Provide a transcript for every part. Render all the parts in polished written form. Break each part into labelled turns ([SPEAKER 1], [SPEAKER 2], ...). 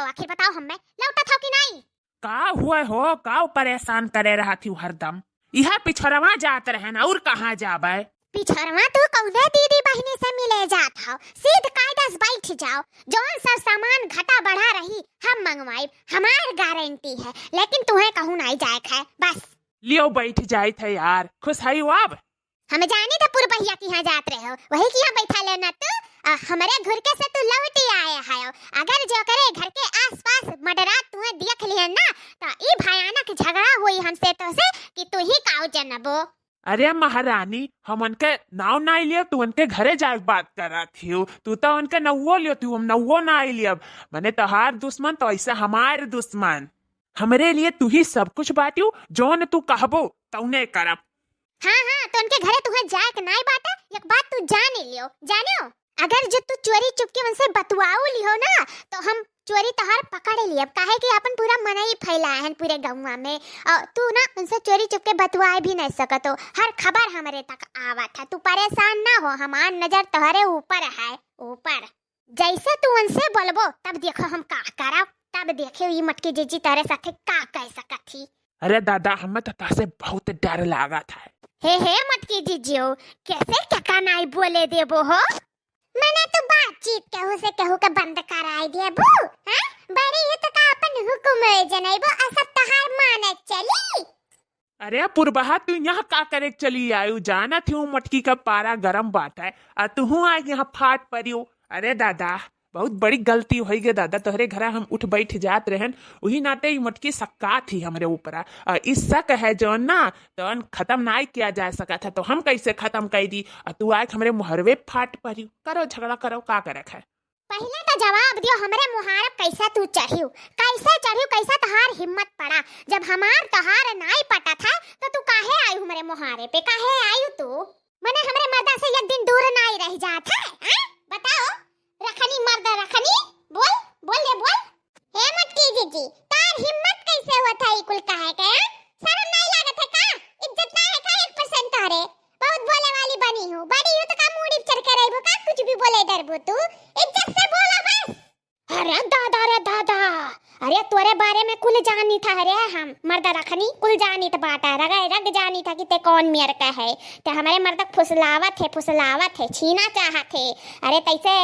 [SPEAKER 1] आखिर बताओ हमें लौटा था कि नहीं?
[SPEAKER 2] का हुआ हो, का परेशान करे रहा थी हरदम। यह पिछड़वा जात रहे ना, और कहाँ जाबे?
[SPEAKER 1] पिछड़वा तू कौने दीदी बहनी से मिले जात हो, सीध कायदा से बैठ जाओ। जौन सब सामान घटा बढ़ा रही हम मंगवाई, हमार गारंटी है, लेकिन तुम्हें कहूँ नहीं जाए है बस।
[SPEAKER 2] लियो बैठ जाए थे यार, खुश है अब?
[SPEAKER 1] हमें जाने था पूर्व भैया की यहाँ जात रहे हो, वही की यहाँ बैठा लेना तू। हमारे घर के से तू लौट ही आए है। अगर जो करे घर के आसपास मडरात तुम्हें देख लिए ना, तो ई भयानक झगड़ा हुई हमसे तो से कि तू ही काऊ जनबो।
[SPEAKER 2] अरे महारानी, हम उनके नाव ना लियो, तू उनके घरे जाए बात कर रहा थी। तू तो उनके नवो लियो, तू हम नवो ना लियो। मैंने तोहार दुश्मन तो ऐसा हमारे दुश्मन। हमरे लिए तू ही सब कुछ बाटियो, जो न तू कहबो तौने करब।
[SPEAKER 1] हाँ हाँ, तो उनके घरे तुम्हें जाए के नहीं बाटा, एक बात तू जान लियो, जानो। अगर जो तू चोरी चुपके उनसे बतवाओ लियो ना, तो हम चोरी तोहार पकड़ लिए। काहे कि अपन पूरा मनई फैलाए हैं पूरे गाँव में, और तू ना उनसे चोरी चुपके बतवाए भी नहीं सकत हो। हर खबर हमारे तक आवत है, तू परेशान ना हो, हमार नजर तोहरे ऊपर है, ऊपर। जैसे तू उनसे बोलबो तब देखो हम का करब, तब देखियो ये मटकी जीजी तेरे साथे का कह सकत थी।
[SPEAKER 2] अरे दादा, हमें तो तासे बहुत डर लगा था।
[SPEAKER 1] हे मटकी जीजियो, कैसे क्या नहीं बोले देबो हो? मैंने तो बातचीत कहू से कहू के बंद कराई दिया बू। हां, बड़ी है तो का अपन हुकुम है जनैबो, सब तहार माने चली।
[SPEAKER 2] अरे पुरबहा, तू यहाँ का करे चली आयु? जाना थी मटकी का पारा गरम बात है, तू आए यहाँ फाट परियो। अरे दादा, बहुत बड़ी गलती हो गई दादा, तोहरे घर हम उठ बैठ जात रहन, वही नाते मटकी सक्का थी हमरे ऊपर। इस शक है जो ना तो खत्म नहीं किया जा सका था, तो हम कैसे खत्म कर दी? तू आए हमरे मुहरवे फाट परियो। करो झगड़ा करो, का करे है?
[SPEAKER 1] पहले तो जवाब दियो, हमरे मुहारब कैसा तू चढ़ियो, कैसा तहार हिम्मत पड़ा? जब हमार तहार नहीं पटा था तो तू काहे आयु हमरे मुहारे पे? काहे आयु तू? मने हमरे मर्दा से एक दिन दूर नहीं रह जात है? बताओ, रखनी मर्द रखनी, बोल बोल ले बोल। हे मटकी जीजी, तार हिम्मत कैसे होत है कुल काहे के? शर्म नहीं लागत है का? इज्जत ना है का 1% तारे? बहुत बोले वाली बनी हूँ, बड़ी हूँ तो का मुड़ी चढ़ के रहबो का? कुछ भी बोले डरबो तू? इज्जत से बोला बस। अरे दादा रे दादा, अरे तोरे बारे में कुल जानी था रे, हम मर्द रखनी कुल जानी था, बाटा रग जानी था कि ते कौन मेयर का है। ते हमारे मर्द फुसलावत है, छीना चाहत है। अरे तैसे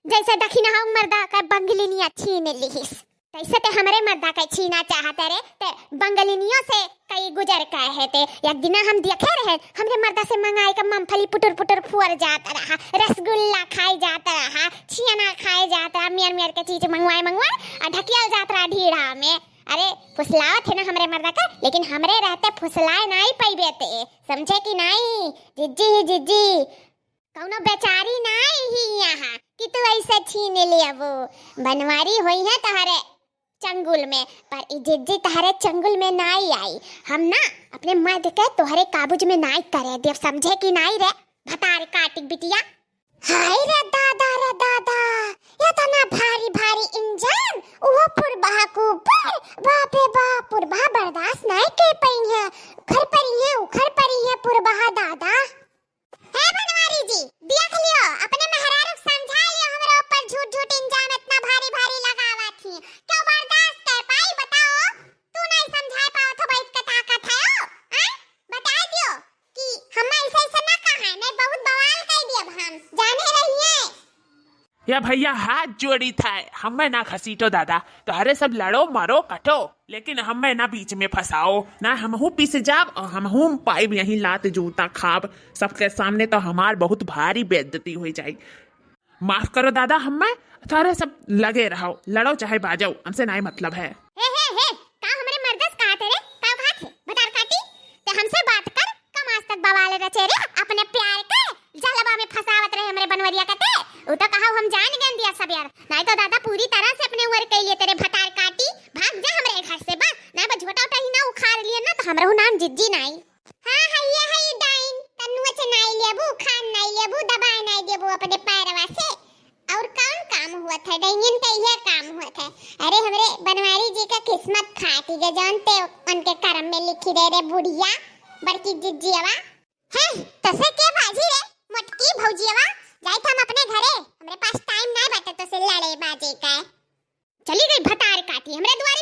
[SPEAKER 1] जैसे दखिना हम मर्दा का बंगलिनिया छीन लिहिस, तैसे ते हमारे मर्दा का छीना चाहते रे। ते बंगलिनियों से कई गुजर का है। ते एक दिन हम देखे रहे, हमरे मर्दा से मंगाई का मूंगफली पुटर पुटर फुअर जाता रहा, रसगुल्ला खाई जाता रहा, छियाना खाई जाता रहा, मेर के चीज मंगवाए और ढकियल जाता रहा ढीढ़ा में। अरे फुसलावत है ना हमरे मर्दा का, लेकिन हमरे रहते फुसलाए नहीं पैबे ते, समझे कि नहीं? जिज्जी कौनो बेचारी नहीं ही यहाँ कि तू ऐसे छीन लिया। वो बनवारी हुई है तहरे चंगुल में, पर जिज्जी तहरे चंगुल में नहीं आई। हम ना अपने मर्द के तोहरे काबूज में नहीं करे देव, समझे कि नहीं रे? भतार काटिक बिटिया। हाय रे दादा, ये तो ना भारी भारी इंजन वो पुरबहा को ऊपर, बाप रे बाप, पुरबहा बर्दाश्त नहीं कर पाई है, उखड़ पड़ी है पुरबहा दादा। हे बनवारी जी, देख लियो, अपने मेहरारू समझा लियो, हमरे ऊपर झूठ इंजाम इतना भारी भारी लगावा थी, क्यों बर्दाश्त कर पाई? बताओ, तू नहीं समझा पाओ तो बैठ के ताकत है? बता दियो कि हम ऐसे ना कहा, नहीं बहुत बवाल कर दिए हम, जाने रहिए।
[SPEAKER 2] या भैया हाथ जोड़ी था, हमें ना घसीटो दादा, तोहरे सब लड़ो मरो कटो, लेकिन हमें ना बीच में फंसाओ ना। हमहू पीस जाब और हमहू पाइब यहीं लात जूता खाब, सबके सामने तो हमार बहुत भारी बेइज्जती हो जाए। माफ करो दादा, हमें तोहरे सब लगे रहो, लड़ो चाहे बाजो, हमसे नहीं मतलब है।
[SPEAKER 1] हे का हमरे मर्दस का तेरे का बात है? बता काटी ते हमसे बात कर, कम आज तक बवाल रचे रे अपने प्यार के जलवा में फसावत रहे हमरे बनवरिया कते। उ तो कहा हम जान गन दिया सब यार, नहीं तो दादा पूरी तरह से अपने ऊपर के लिए तेरे भतार काटी भाग जा हमरे घर से बा, नहीं बा झोटा ही ना उखाड़ लिए ना तो हमरे नाम जिज्जी नहीं। हां है डाइन तन्नु से नहीं लेबू, खान नहीं लेबू, दबाए नहीं देबू अपने पैरवा से। और कौन काम हुआ था डाइन का? ये काम हुआ था। अरे हमरे बनवारी जी का किस्मत खाती के जानते उनके कर्म में लिखी रे बुढ़िया बड़की जिज्जीवा है। तसे के बाजी रे मटकी भौजीवा, जाई हम अपने घरे, हमरे पास टाइम नहीं बटे तो से लड़े बाजे का। चली गई भतार काटी हमरे द्वारे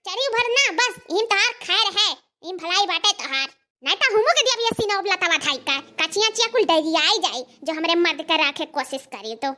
[SPEAKER 1] चढ़ी भरना बस हिम तहार खैर है हिम भलाई बाटे तहार नहीं तो हमो के दिया भी सीना उबला तवा थाई का कचिया चिया कुल डरियाई जाई जो हमरे मर्द का राखे कोशिश करी तो